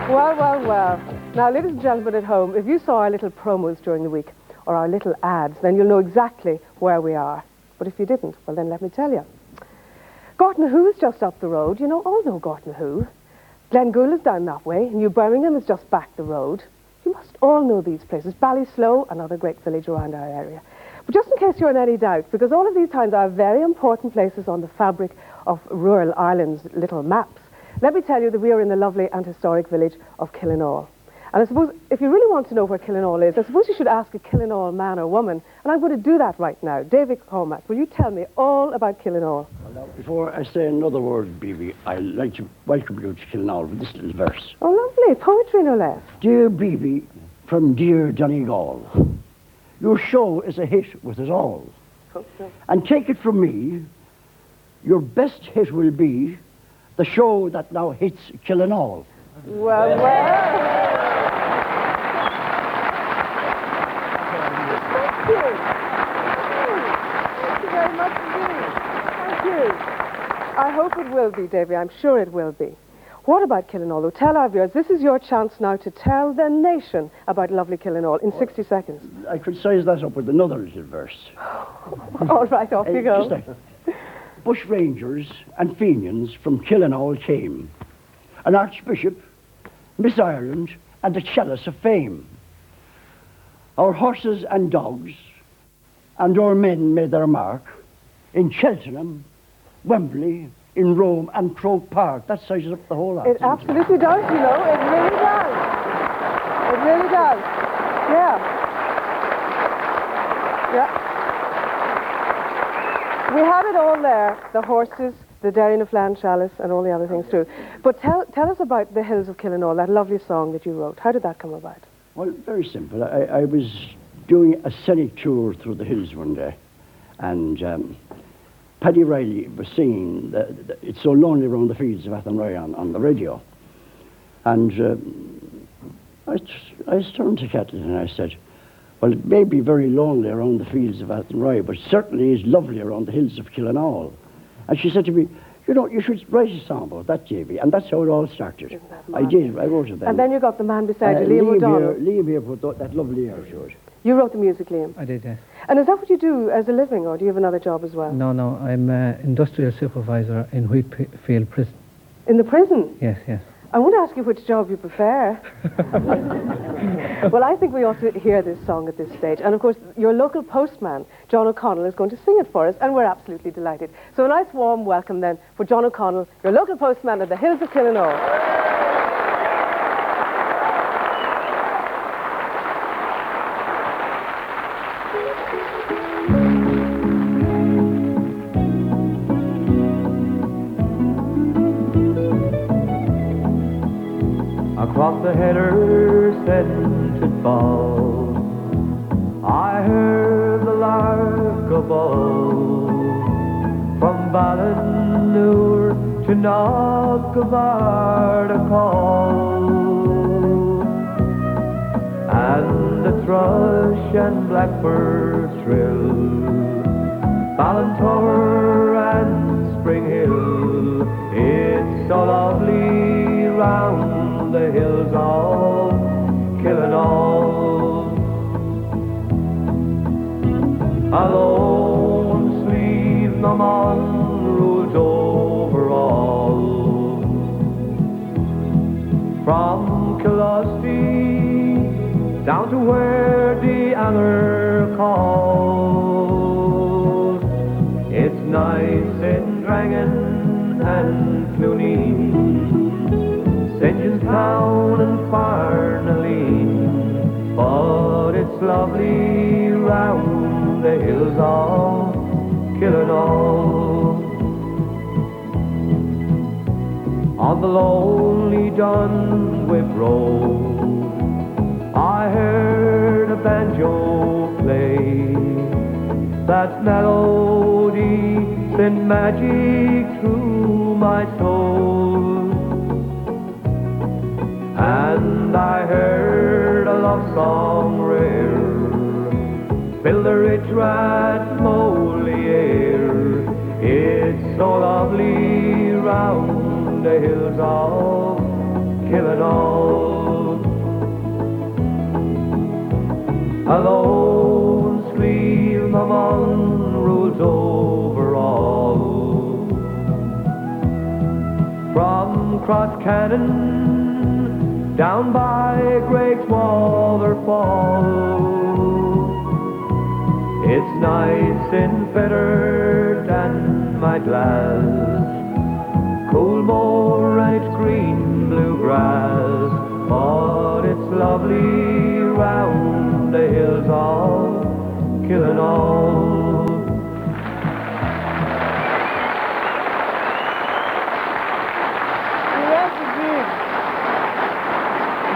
Well, well, well. Now, ladies and gentlemen at home, if you saw our little promos during the week, or our little ads, then you'll know exactly where we are. But if you didn't, well, then let me tell you. Gorton Who is just up the road. You know, all know Gorton Who. Glengool is down that way. New Birmingham is just back the road. You must all know these places. Ballysloe, another great village around our area. But just in case you're in any doubt, because all of these towns are very important places on the fabric of rural Ireland's little maps, let me tell you that we are in the lovely and historic village of Killenaule. And I suppose, if you really want to know where Killenaule is, I suppose you should ask a Killenaule man or woman, and I'm going to do that right now. Davy Cormack, will you tell me all about Killenaule? Well, now, before I say another word, Bibi, I'd like to welcome you to Killenaule with this little verse. Oh, lovely. Poetry, no less. Dear Bibi, from dear Donegal, your show is a hit with us all. And take it from me, your best hit will be the show that now hits Killenaule. Well, well. Thank you. Thank you very much indeed. Thank you. I hope it will be, Davy. I'm sure it will be. What about Killenaule? Tell our viewers, this is your chance now to tell the nation about lovely Killenaule in 60 seconds. I could size that up with another little verse. All right, off you go. Just bush rangers and Fenians from Killenaule came, an Archbishop, Miss Ireland, and a chalice of fame. Our horses and dogs and our men made their mark in Cheltenham, Wembley, in Rome, and Croke Park. That sizes up the whole lot. It absolutely does, you know. It really does. It really does. Yeah. Yeah. We had it all there, the horses, the Derry of Flan Chalice, and all the other things too. But tell us about the Hills of Killenaule, that lovely song that you wrote. How did that come about? Well, very simple. I was doing a scenic tour through the hills one day, and Paddy Riley was singing It's So Lonely Around the Fields of Athenry on the radio. And I turned to Kathleen and I said, well, it may be very lonely around the fields of Athenry, but certainly is lovely around the hills of Killenaule. And she said to me, you know, you should write a song about that, Davy. And that's how it all started. I did, I wrote it then. And then you got the man beside you, Liam O'Donnell. Liam here put that lovely air to it. You wrote the music, Liam? I did, yes. And is that what you do as a living, or do you have another job as well? No, I'm industrial supervisor in Wheatfield Prison. In the prison? Yes, yes. I won't ask you which job you prefer. Well, I think we ought to hear this song at this stage. And, of course, your local postman, John O'Connell, is going to sing it for us, and we're absolutely delighted. So a nice warm welcome, then, for John O'Connell, your local postman at the Hills of Killenaule. Across the header scented ball, I heard the lark above. From Ballinure to Knockavard a call, and the thrush and blackbird shrill, Ballintor and Spring Hill. It's so lovely round the hills of Killenaule. Alone sleep no man rules over all. From Killusty down to where the Anner calls, it's nice in Drangan and Clooney, St. John's Town and Farnaleen, but it's lovely round the hills of Killenaule. On the lonely Dunwip road, I heard a banjo play. That melody sent magic through my soul. And I heard a love song rare fill the rich Rathmoliere. It's so lovely round the hills of Killenaule. a lone stream of Mon rules over all. From Crosscannon down by Greg's waterfall, it's nice and fettered and Moyglass, Coolmore and its green blue grass, but it's lovely round the hills of Killenaule. Yes, indeed.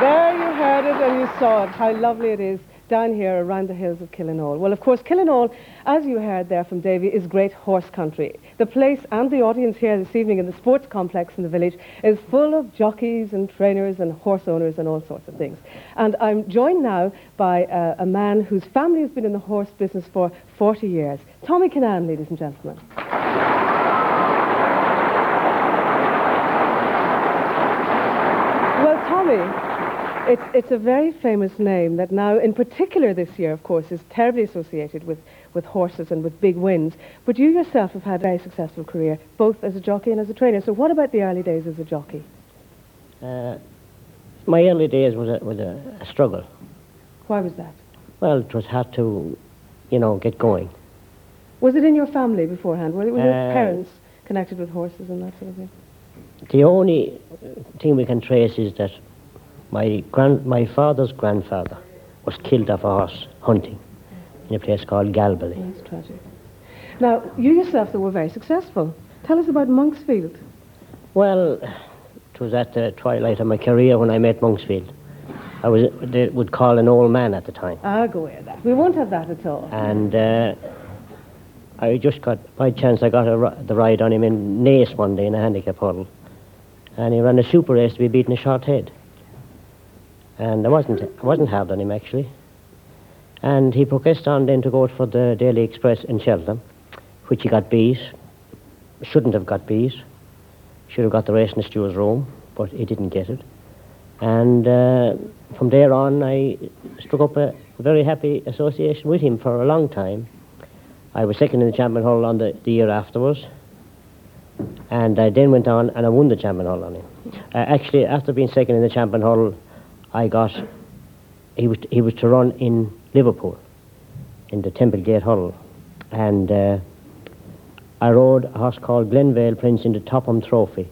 There you heard it and you saw it, how lovely it is down here around the hills of Killenaule. Well, of course, Killenaule, as you heard there from Davy, is great horse country. The place and the audience here this evening in the sports complex in the village is full of jockeys and trainers and horse owners and all sorts of things. And I'm joined now by a man whose family has been in the horse business for 40 years. Tommy Kinane, ladies and gentlemen. Well, Tommy, it's a very famous name that now, in particular this year, of course, is terribly associated with horses and with big wins. But you yourself have had a very successful career, both as a jockey and as a trainer. So what about the early days as a jockey? My early days was a struggle. Why was that? Well, it was hard to, get going. Was it in your family beforehand? Were your parents connected with horses and that sort of thing? The only thing we can trace is that my father's grandfather was killed off a horse hunting in a place called Galbally. That's tragic. Now, you yourself, though, were very successful. Tell us about Monksfield. Well, it was at the twilight of my career when I met Monksfield. They would call an old man at the time. Ah, go ahead. That. We won't have that at all. And I just by chance, I got the ride on him in Naas one day in a handicap huddle. And he ran a super race to be beaten a short head. And I wasn't hard on him, actually. And he progressed on then to go for the Daily Express in Cheltenham, which he got beat. Shouldn't have got beat. Should have got the race in the steward's room, but he didn't get it. And from there on, I struck up a very happy association with him for a long time. I was second in the Champion Hull on the year afterwards. And I then went on and I won the Champion Hull on him. Actually, after being second in the Champion Hull, he was to run in Liverpool, in the Templegate Hull. And I rode a horse called Glenvale Prince in the Topham Trophy.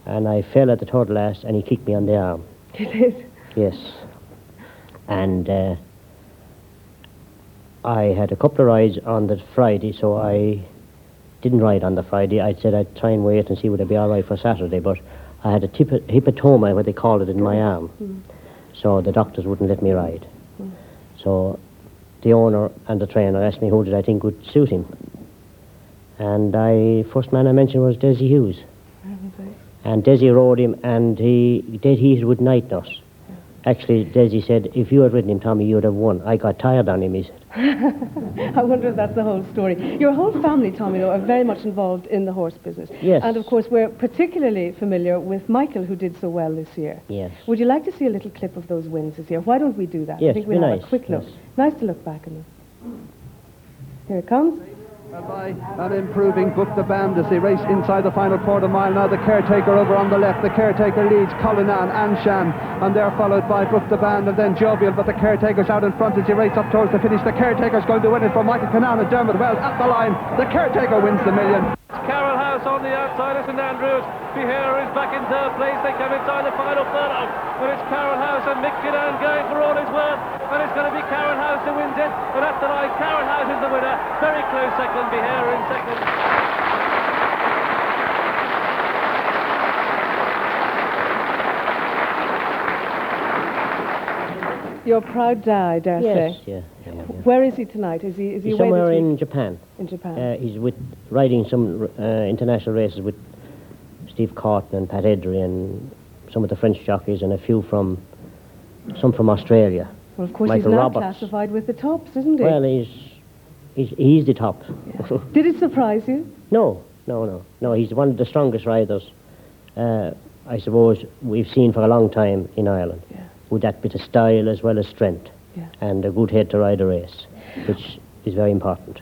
And I fell at the third last and he kicked me on the arm. You did? Yes. And I had a couple of rides on the Friday, so I didn't ride on the Friday. I said I'd try and wait and see would I be all right for Saturday, but I had a hepatoma, what they call it, in my arm. So the doctors wouldn't let me ride. So the owner and the trainer asked me who did I think would suit him. And first man I mentioned was Desi Hughes. And Desi rode him, and he with Night Nurse. Actually, Desi said, if you had ridden him, Tommy, you would have won. I got tired on him, he said. I wonder if that's the whole story. Your whole family, Tommy, though, are very much involved in the horse business. Yes. And, of course, we're particularly familiar with Michael, who did so well this year. Yes. Would you like to see a little clip of those wins this year? Why don't we do that? Yes, I think we'll have nice. a quick look. Yes. Nice to look back on them. Here it comes. By an improving Book the Band as they race inside the final quarter mile. Now the Caretaker over on the left. The Caretaker leads Collinan and Shan, and they're followed by Book the Band and then Jovial, but the Caretaker's out in front as he races up towards the finish. The Caretaker's going to win it for Michael Kinane and Dermot Wells at the line. The Caretaker wins the million. Carroll House on the outside of St Andrews. Behera is back in third place. They come inside the final furlong, but it's Carroll House and Mick Kinane going for all his worth, and it's going to be Carroll House who wins it. And at the line, Carroll House is the winner. Very close second. Behera in second. Your proud dad, I dare say. Yes, yeah. Where is he tonight? Is he He's away somewhere this week? in Japan. In Japan. He's riding some international races with Steve Corton and Pat Edry and some of the French jockeys and a few from Australia. Well, of course, Michael he's now Roberts. classified with the tops, isn't he? Well, he's the top. Yeah. Did it surprise you? No. He's one of the strongest riders, I suppose, we've seen for a long time in Ireland. Yeah. With that bit of style as well as strength. and a good head to ride a race, which is very important.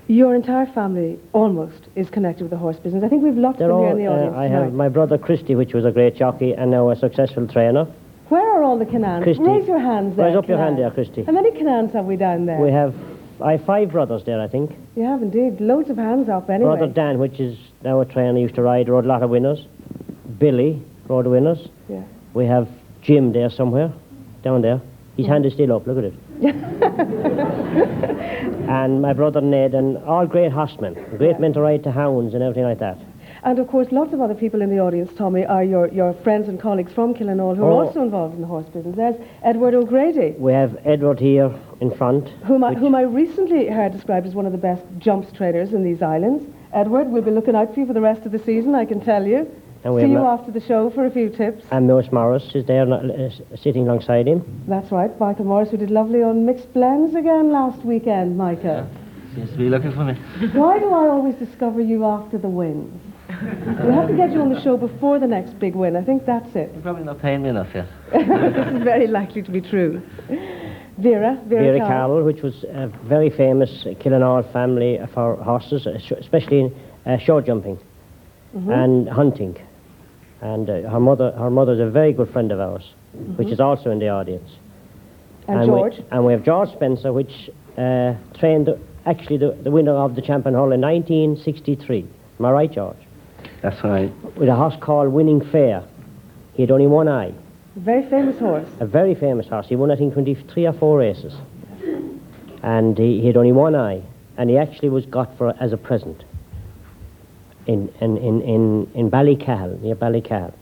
Your entire family, almost, is connected with the horse business. I think we've lots of them here in the audience I have my brother Christy, which was a great jockey and now a successful trainer. Where are all the Kinanes? Christy. Raise your hands there. Raise up your hand Kinane. there, Christy. How many Kinanes have we down there? I have 5 brothers there, I think. You have indeed. Loads of hands up anyway. Brother Dan, which is now a trainer, used to ride, rode a lot of winners. Billy rode winners. Yeah. We have Jim there somewhere, down there. His hand is still up, look at it. And my brother Ned, and all great horsemen. Great men to ride to hounds and everything like that. And of course, lots of other people in the audience, Tommy, are your friends and colleagues from Killenaule who are also involved in the horse business. There's Edward O'Grady. We have Edward here in front. Whom I recently heard described as one of the best jumps trainers in these islands. Edward, we'll be looking out for you for the rest of the season, I can tell you. And See you after the show for a few tips. And Miles Morris is there sitting alongside him. That's right, Michael Morris, who did lovely on mixed blends again last weekend, Michael. Yeah. Seems to be looking for me. Why do I always discover you after the wins? We have to get you on the show before the next big win. I think that's it. You're probably not paying me enough yet. This is very likely to be true. Vera Carroll, which was a very famous Killenaule family for horses, especially in show jumping and hunting. And her mother's a very good friend of ours, which is also in the audience. And George? We have George Spencer, which trained actually the winner of the Champion Hull in 1963. Am I right, George? That's right. With a horse called Winning Fair. He had only one eye. A very famous horse. A very famous horse. He won, I think, 23 or 4 races. And he had only one eye. And he actually was got for as a present in Ballycahill, near Ballycahill.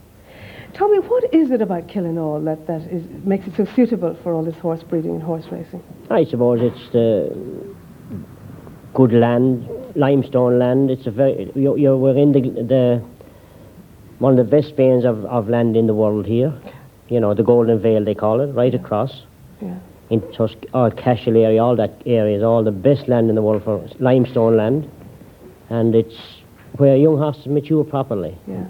Tell me, what is it about Killenaule that makes it so suitable for all this horse breeding and horse racing? I suppose it's the good land, limestone land. It's a very we're in the one of the best veins of land in the world here. You know, the Golden Vale they call it, right across. Yeah. In Cashel area, all that area is all the best land in the world for limestone land, and it's where young horses mature properly. Yeah.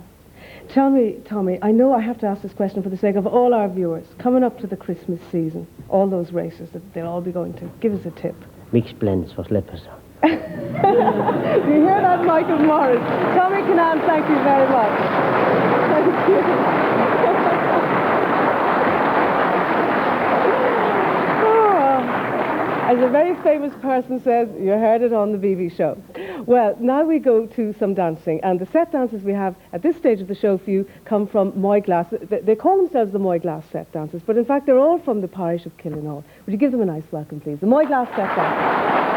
Tell me, Tommy, I know I have to ask this question for the sake of all our viewers. Coming up to the Christmas season, all those races that they'll all be going to, give us a tip. Mixed blends for slippers. Do you hear that, Michael Morris? Tommy Kinane, thank you very much. Thank you. As a very famous person says, you heard it on the Bibi show. Well, now we go to some dancing, and the set dances we have at this stage of the show for you come from Moyglass. They call themselves the Moyglass set dancers, but in fact they're all from the parish of Killenaule. Would you give them a nice welcome, please? The Moyglass set dancers.